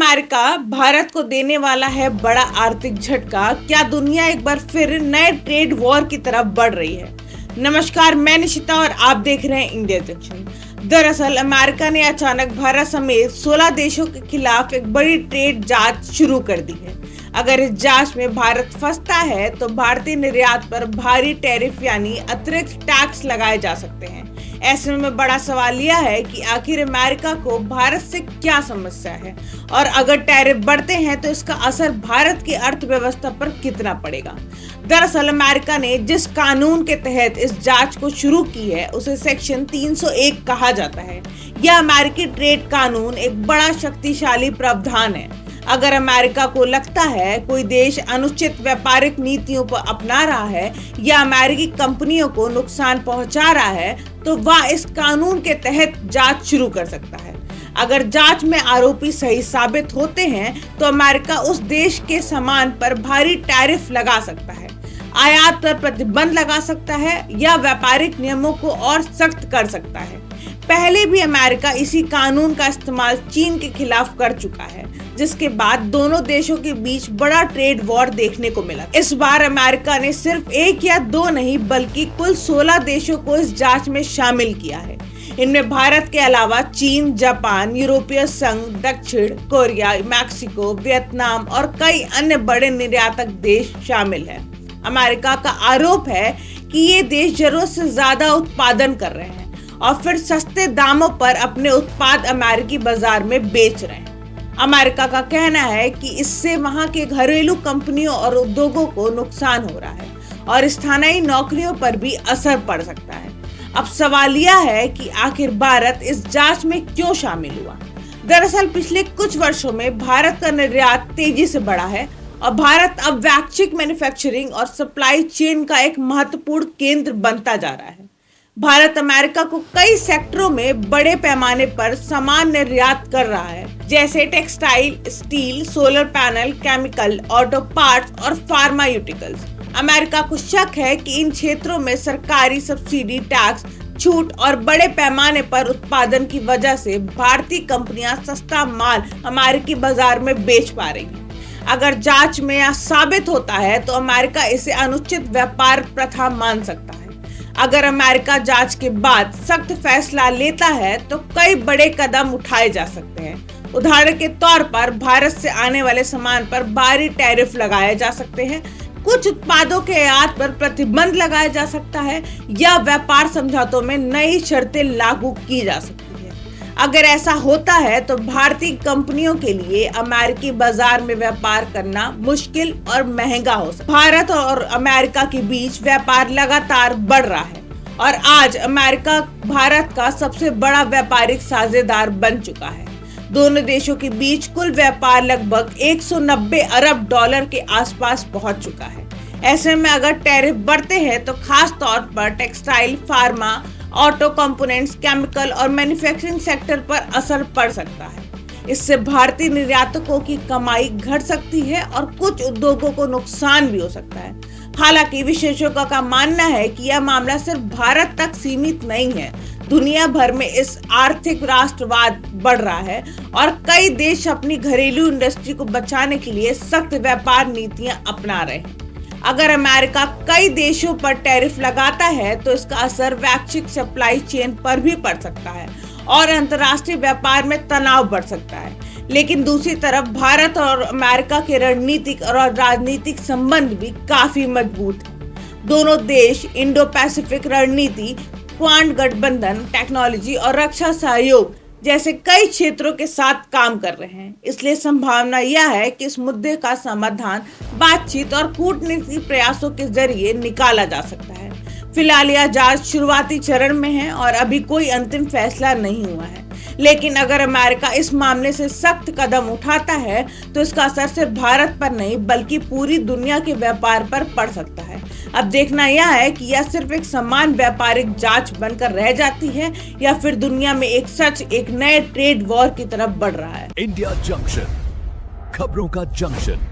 America Bharat को देने वाला है बड़ा आर्थिक झटका। क्या दुनिया एक बार फिर नए ट्रेड वॉर की तरफ बढ़ रही है? नमस्कार, मैं निशिता और आप देख रहे हैं इंडिया जंक्शन। दरअसल अमेरिका ने अचानक भारत समेत 16 देशों के खिलाफ एक बड़ी ट्रेड जांच शुरू कर दी है। अगर इस जांच में भारत फंसता है तो भारतीय निर्यात पर भारी टैरिफ यानी अतिरिक्त टैक्स लगाए जा सकते हैं। ऐसे में बड़ा सवाल यह है कि आखिर अमेरिका को भारत से क्या समस्या है और अगर टैरिफ बढ़ते हैं तो इसका असर भारत की अर्थव्यवस्था पर कितना पड़ेगा। दरअसल अमेरिका ने जिस कानून के तहत इस जांच को शुरू की है उसे सेक्शन 301 कहा जाता है। यह अमेरिकी ट्रेड कानून एक बड़ा शक्तिशाली प्रावधान है। अगर अमेरिका को लगता है कोई देश अनुचित व्यापारिक नीतियों पर अपना रहा है या अमेरिकी कंपनियों को नुकसान पहुंचा रहा है तो वह इस कानून के तहत जांच शुरू कर सकता है। अगर जांच में आरोपी सही साबित होते हैं तो अमेरिका उस देश के सामान पर भारी टैरिफ लगा सकता है, आयात पर प्रतिबंध लगा सकता है या व्यापारिक नियमों को और सख्त कर सकता है। पहले भी अमेरिका इसी कानून का इस्तेमाल चीन के खिलाफ कर चुका है, जिसके बाद दोनों देशों के बीच बड़ा ट्रेड वॉर देखने को मिला। इस बार अमेरिका ने सिर्फ एक या दो नहीं बल्कि कुल 16 देशों को इस जांच में शामिल किया है। इनमें भारत के अलावा चीन, जापान, यूरोपीय संघ, दक्षिण कोरिया, मैक्सिको, वियतनाम और कई अन्य बड़े निर्यातक देश शामिल हैं। अमेरिका का आरोप है कि ये देश जरूरत से ज्यादा उत्पादन कर रहे हैं और फिर सस्ते दामों पर अपने उत्पाद अमेरिकी बाजार में बेच रहे हैं। अमेरिका का कहना है कि इससे वहां के घरेलू कंपनियों और उद्योगों को नुकसान हो रहा है और स्थानीय नौकरियों पर भी असर पड़ सकता है। अब सवाल यह है कि आखिर भारत इस जांच में क्यों शामिल हुआ? दरअसल पिछले कुछ वर्षों में भारत का निर्यात तेजी से बढ़ा है और भारत अब वैश्विक मैन्युफैक्चरिंग और सप्लाई चेन का एक महत्वपूर्ण केंद्र बनता जा रहा है। भारत अमेरिका को कई सेक्टरों में बड़े पैमाने पर सामान निर्यात कर रहा है, जैसे textile, steel, solar panel, chemical, auto parts और फार्मास्यूटिकल्स। अमेरिका को शक है कि इन क्षेत्रों में सरकारी सब्सिडी, टैक्स छूट और बड़े पैमाने पर उत्पादन की वजह से भारतीय कंपनियां सस्ता माल अमेरिकी बाजार में बेच पा रही हैं। अगर जांच में यह साबित होता है तो अमेरिका इसे अनुचित व्यापार प्रथा मान सकता है। अगर अमेरिका जांच के बाद सख्त फैसला लेता है तो कई बड़े कदम उठाए जा सकते हैं। उदाहरण के तौर पर भारत से आने वाले सामान पर भारी टैरिफ लगाए जा सकते हैं, कुछ उत्पादों के आयात पर प्रतिबंध लगाया जा सकता है या व्यापार समझौतों में नई शर्तें लागू की जा सकती है। अगर ऐसा होता है तो भारतीय कंपनियों के लिए अमेरिकी बाजार में व्यापार करना मुश्किल और महंगा हो सकता है। भारत और अमेरिका के बीच व्यापार लगातार बढ़ रहा है और आज अमेरिका भारत का सबसे बड़ा व्यापारिक साझेदार बन चुका है। दोनों देशों के बीच कुल व्यापार लगभग 190 अरब डॉलर के आसपास पहुंच चुका है। ऐसे में अगर टैरिफ बढ़ते हैं तो खास तौर पर textile, pharma, auto components, chemical और मैन्युफैक्चरिंग सेक्टर पर असर पड़ सकता है। इससे भारतीय निर्यातकों की कमाई घट सकती है और कुछ उद्योगों को नुकसान भी हो सकता है। हालांकि विशेषज्ञों का मानना है कि यह मामला सिर्फ भारत तक सीमित नहीं है। दुनिया भर में इस आर्थिक राष्ट्रवाद बढ़ रहा है और कई देश अपनी घरेलू इंडस्ट्री को बचाने के लिए सख्त व्यापार नीतियां अपना रहे हैं। अगर अमेरिका कई देशों पर टैरिफ लगाता है तो इसका असर वैश्विक सप्लाई चेन पर भी पड़ सकता है और अंतर्राष्ट्रीय व्यापार में तनाव बढ़ सकता है। लेकिन दूसरी तरफ भारत और अमेरिका के रणनीतिक और राजनीतिक संबंध भी काफी मजबूत हैं। दोनों देश इंडो पैसिफिक रणनीति, क्वाड गठबंधन, टेक्नोलॉजी और रक्षा सहयोग जैसे कई क्षेत्रों के साथ काम कर रहे हैं। इसलिए संभावना यह है कि इस मुद्दे का समाधान बातचीत और कूटनीतिक प्रयासों के जरिए निकाला जा सकता है। फिलहाल यह जांच शुरुआती चरण में है और अभी कोई अंतिम फैसला नहीं हुआ है। लेकिन अगर अमेरिका इस मामले से सख्त कदम उठाता है तो इसका असर सिर्फ भारत पर नहीं बल्कि पूरी दुनिया के व्यापार पर पड़ सकता है। अब देखना यह है कि यह सिर्फ एक समान व्यापारिक जांच बनकर रह जाती है या फिर दुनिया में एक नए ट्रेड वॉर की तरफ बढ़ रहा है। इंडिया जंक्शन, खबरों का जंक्शन।